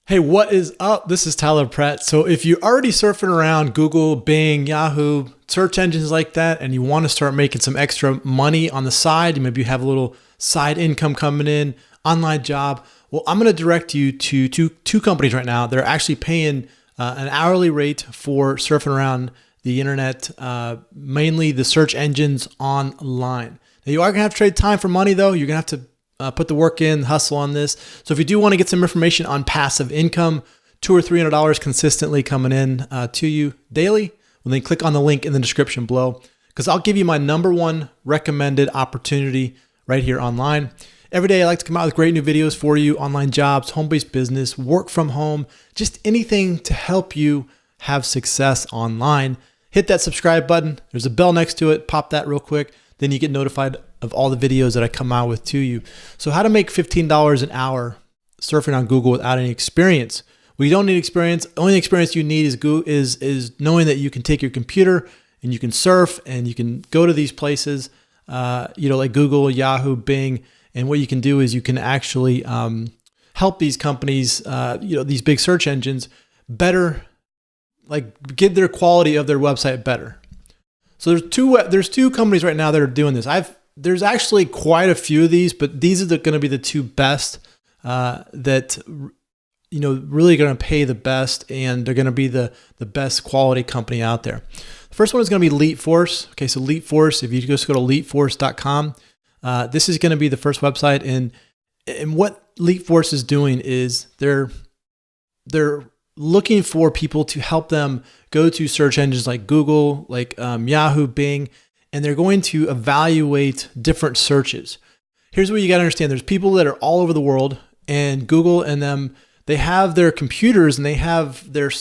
Hey, what is up? This is Tyler Pratt. So if you're already surfing around Google, Bing, Yahoo, search engines like that, and you want to start making some extra money on the side, maybe you have a little side income coming in, online job, well, I'm going to direct you to two companies right now that are actually paying an hourly rate for surfing around the internet, mainly the search engines online. Now, you are going to have to trade time for money, though. You're going to have to put the work in, hustle on this. So if you do want to get some information on passive income, $200 or $300 consistently coming in to you daily, well, then click on the link in the description below, because I'll give you my #1 recommended opportunity right here online. Every day I like to come out with great new videos for you, online jobs, home-based business, work from home, just anything to help you have success online. Hit that subscribe button. There's a bell next to it. Pop that real quick. Then you get notified of all the videos that I come out with to you. So how to make $15 an hour surfing on Google without any experience? Well, you don't need experience. The only experience you need is knowing that you can take your computer and you can surf and you can go to these places, like Google, Yahoo, Bing. And what you can do is you can actually help these companies, these big search engines better, like get their quality of their website better. So there's two companies right now that are doing this. There's actually quite a few of these, but these are going to be the two best that really going to pay the best, and they're going to be the best quality company out there. The first one is going to be LeapForce. Okay, so LeapForce, if you just go to leapforce.com, this is going to be the first website, and what LeapForce is doing is they're looking for people to help them go to search engines like Google, like Yahoo, Bing, and they're going to evaluate different searches. Here's what you got to understand. There's people that are all over the world, and Google and them, they have their computers and they have their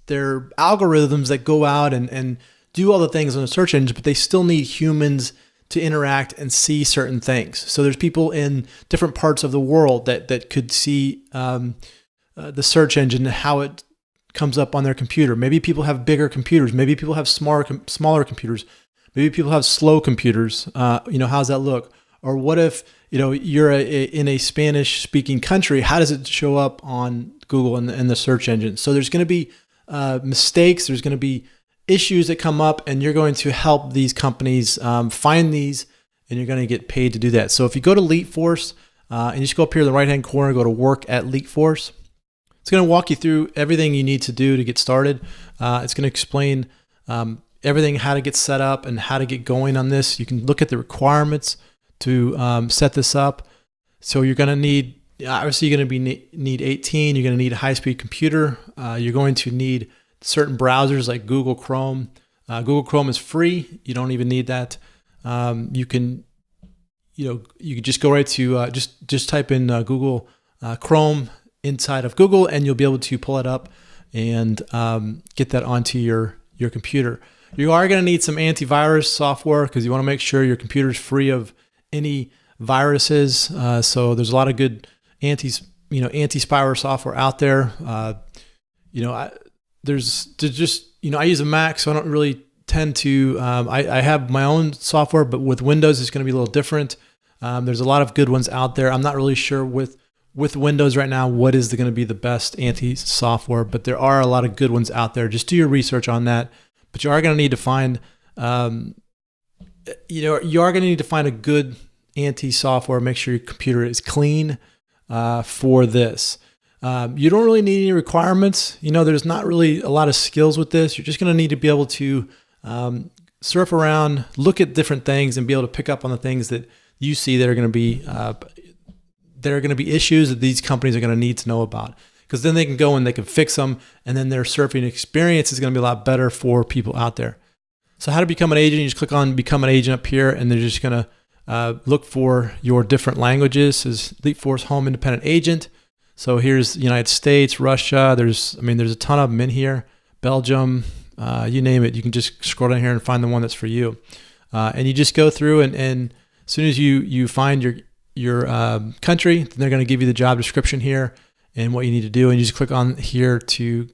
algorithms that go out and do all the things on the search engine, but they still need humans to interact and see certain things. So there's people in different parts of the world that could see the search engine and how it comes up on their computer. Maybe people have bigger computers. Maybe people have smaller computers. Maybe people have slow computers. How's that look? Or what if you're in a Spanish-speaking country? How does it show up on Google and the search engine? So there's going to be mistakes. There's going to be issues that come up, and you're going to help these companies find these, and you're going to get paid to do that. So if you go to LeapForce and you just go up here in the right-hand corner, go to Work at LeapForce. It's going to walk you through everything you need to do to get started. It's going to explain everything, how to get set up and how to get going on this. You can look at the requirements to set this up. So you're going to need, obviously you're going to need 18. You're going to need a high-speed computer. You're going to need certain browsers like Google Chrome. Google Chrome is free. You don't even need that. You can just go right to just type in Google Chrome inside of Google, and you'll be able to pull it up and get that onto your computer. You are going to need some antivirus software because you want to make sure your computer is free of any viruses. So there's a lot of good anti-spyware software out there. I use a Mac, so I don't really tend to. I have my own software, but with Windows, it's going to be a little different. There's a lot of good ones out there. I'm not really sure with Windows right now what is going to be the best anti-software, but there are a lot of good ones out there. Just do your research on that. But you are going to need to find, you are going to need to find a good anti-software. Make sure your computer is clean for this. You don't really need any requirements. There's not really a lot of skills with this. You're just going to need to be able to surf around, look at different things, and be able to pick up on the things that you see that are going to be issues that these companies are going to need to know about, because then they can go and they can fix them, and then their surfing experience is going to be a lot better for people out there. So how to become an agent? You just click on Become an Agent up here, and they're just going to look for your different languages. This is LeapForce Home Independent Agent. So here's United States, Russia. There's a ton of them in here. Belgium, you name it. You can just scroll down here and find the one that's for you. And you just go through, and as soon as you find your country, then they're going to give you the job description here and what you need to do, and you just click on here to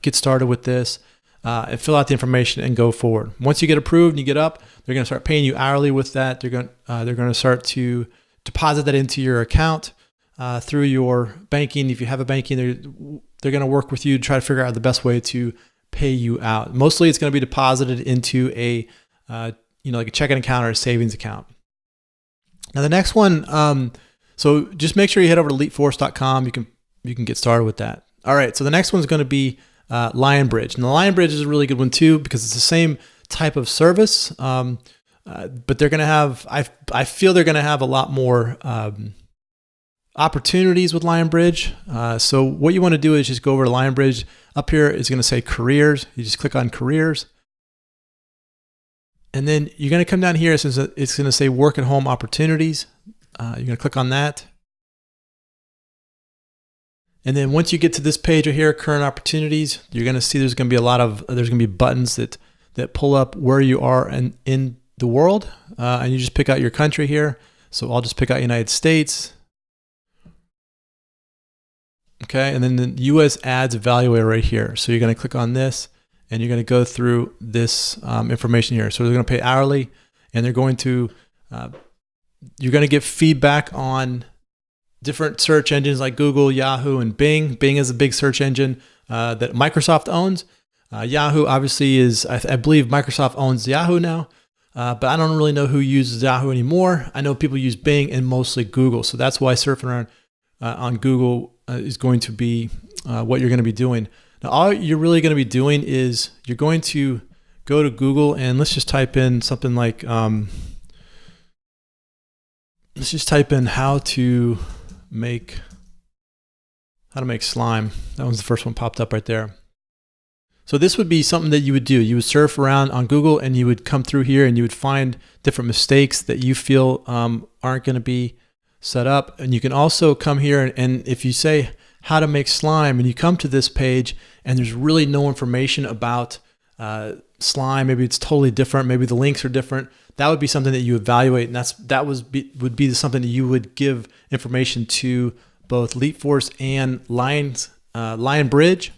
get started with this and fill out the information and go forward. Once you get approved and you get up, they're going to start paying you hourly with that. They're going to start to deposit that into your account. through your banking. If you have a banking, they're going to work with you to try to figure out the best way to pay you out. Mostly it's going to be deposited into a, like a checking account or a savings account. Now the next one, so just make sure you head over to eliteforce.com. You can get started with that. All right. So the next one's going to be Lionbridge. And the Lionbridge is a really good one too, because it's the same type of service. But they're going to have, I feel they're going to have a lot more opportunities with Lionbridge. So what you want to do is just go over to Lionbridge. Up here is going to say careers. You just click on careers. And then you're going to come down here. It's going to say work at home opportunities. You're going to click on that. And then once you get to this page right here, current opportunities, you're going to see there's going to be there's going to be buttons that pull up where you are in the world. And you just pick out your country here. So I'll just pick out United States. Okay. And then the US ads evaluator right here. So you're going to click on this and you're going to go through this information here. So they're going to pay hourly, and they're going to, you're going to get feedback on different search engines like Google, Yahoo, and Bing. Bing is a big search engine that Microsoft owns. Yahoo obviously is, I believe Microsoft owns Yahoo now, but I don't really know who uses Yahoo anymore. I know people use Bing and mostly Google. So that's why surfing around on Google is going to be what you're going to be doing. Now, all you're really going to be doing is you're going to go to Google, and let's just type in something like, let's just type in how to make slime. That was the first one popped up right there. So this would be something that you would do. You would surf around on Google, and you would come through here, and you would find different mistakes that you feel aren't going to be set up. And you can also come here, and if you say how to make slime, and you come to this page and there's really no information about slime, maybe it's totally different, maybe the links are different, that would be something that you evaluate, and would be something that you would give information to both LeapForce and Lionbridge,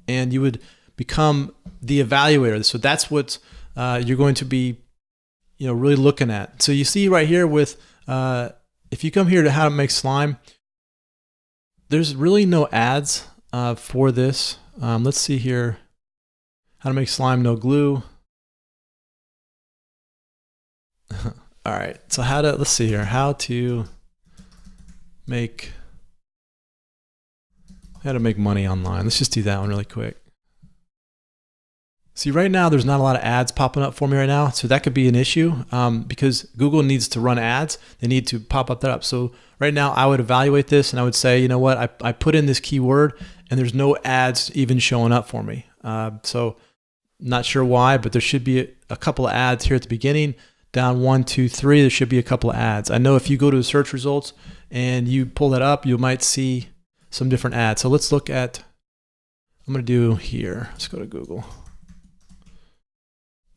and you would become the evaluator. So that's what you're going to be, really looking at. So you see right here with, if you come here to how to make slime, there's really no ads for this. Let's see here, how to make slime, no glue. All right, so let's see here, how to make money online. Let's just do that one really quick. See, right now there's not a lot of ads popping up for me right now, so that could be an issue because Google needs to run ads. They need to pop up that up. So right now I would evaluate this, and I would say, you know what, I put in this keyword and there's no ads even showing up for me. So not sure why, but there should be a couple of ads here at the beginning. Down 1, 2, 3, there should be a couple of ads. I know if you go to the search results and you pull that up, you might see some different ads. So let's look at, I'm going to do here. Let's go to Google.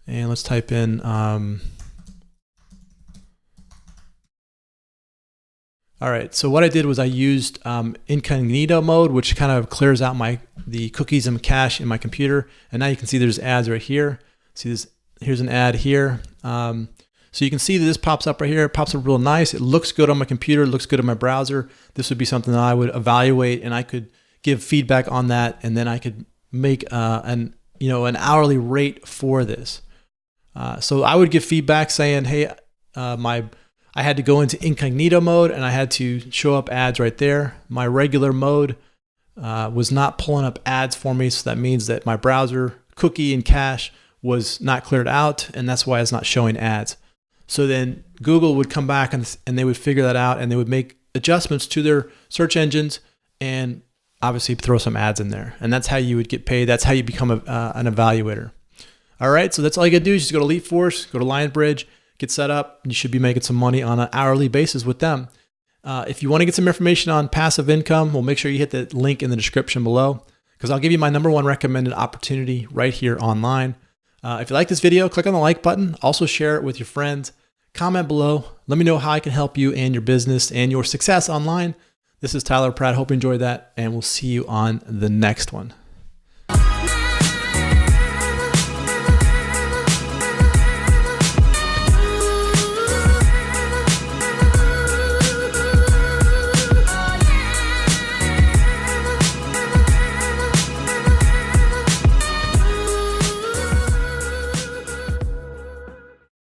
And let's type in, all right, so what I did was I used incognito mode, which kind of clears out the cookies and cache in my computer. And now you can see there's ads right here. See this, here's an ad here. So you can see that this pops up right here. It pops up real nice. It looks good on my computer. It looks good in my browser. This would be something that I would evaluate, and I could give feedback on that, and then I could make an hourly rate for this. So I would give feedback saying, hey, I had to go into incognito mode and I had to show up ads right there. My regular mode was not pulling up ads for me. So that means that my browser cookie and cache was not cleared out, and that's why it's not showing ads. So then Google would come back and they would figure that out, and they would make adjustments to their search engines and obviously throw some ads in there. And that's how you would get paid. That's how you become an evaluator. All right, so that's all you got to do is just go to LeapForce, go to Lionbridge, get set up. You should be making some money on an hourly basis with them. If you want to get some information on passive income, well, make sure you hit the link in the description below, because I'll give you my #1 recommended opportunity right here online. If you like this video, click on the like button. Also share it with your friends. Comment below. Let me know how I can help you and your business and your success online. This is Tyler Pratt. Hope you enjoyed that, and we'll see you on the next one.